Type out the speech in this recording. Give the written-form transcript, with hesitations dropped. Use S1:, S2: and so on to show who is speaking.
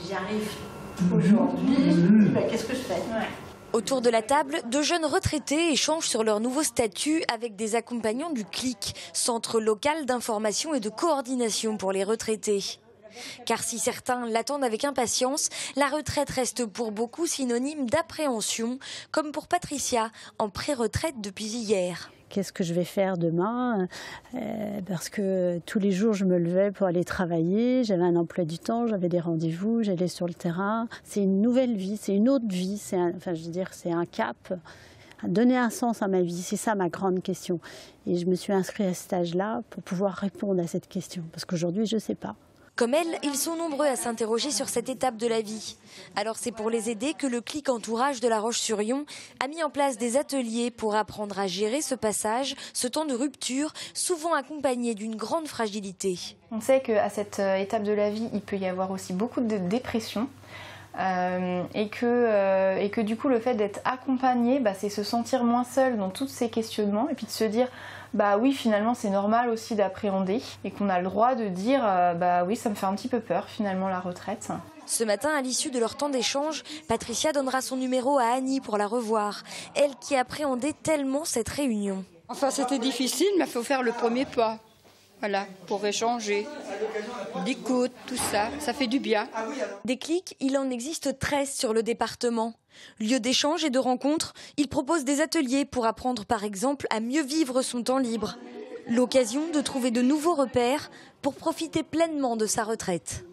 S1: J'y arrive aujourd'hui, qu'est-ce que je fais?
S2: Autour de la table, de jeunes retraités échangent sur leur nouveau statut avec des accompagnants du CLIC, Centre local d'information et de coordination pour les retraités. Car si certains l'attendent avec impatience, la retraite reste pour beaucoup synonyme d'appréhension, comme pour Patricia, en pré-retraite depuis hier.
S3: Qu'est-ce que je vais faire demain? Parce que tous les jours, je me levais pour aller travailler. J'avais un emploi du temps, j'avais des rendez-vous, j'allais sur le terrain. C'est une nouvelle vie, c'est une autre vie. C'est un cap. Donner un sens à ma vie, c'est ça ma grande question. Et je me suis inscrite à cet âge-là pour pouvoir répondre à cette question. Parce qu'aujourd'hui, je ne sais pas.
S2: Comme elle, ils sont nombreux à s'interroger sur cette étape de la vie. Alors c'est pour les aider que le CLIC Entourage de La Roche-sur-Yon a mis en place des ateliers pour apprendre à gérer ce passage, ce temps de rupture, souvent accompagné d'une grande fragilité.
S4: On sait qu'à cette étape de la vie, il peut y avoir aussi beaucoup de dépression. Et que du coup le fait d'être accompagné, c'est se sentir moins seul dans tous ces questionnements et puis de se dire oui finalement c'est normal aussi d'appréhender et qu'on a le droit de dire oui ça me fait un petit peu peur finalement la retraite.
S2: Ce matin, à l'issue de leur temps d'échange, Patricia donnera son numéro à Annie pour la revoir, elle qui appréhendait tellement cette réunion.
S5: Enfin c'était difficile mais il faut faire le premier pas. Voilà, pour échanger, l'écoute, tout ça, ça fait du bien.
S2: Des clics, il en existe 13 sur le département. Lieu d'échange et de rencontres, ils proposent des ateliers pour apprendre par exemple à mieux vivre son temps libre. L'occasion de trouver de nouveaux repères pour profiter pleinement de sa retraite.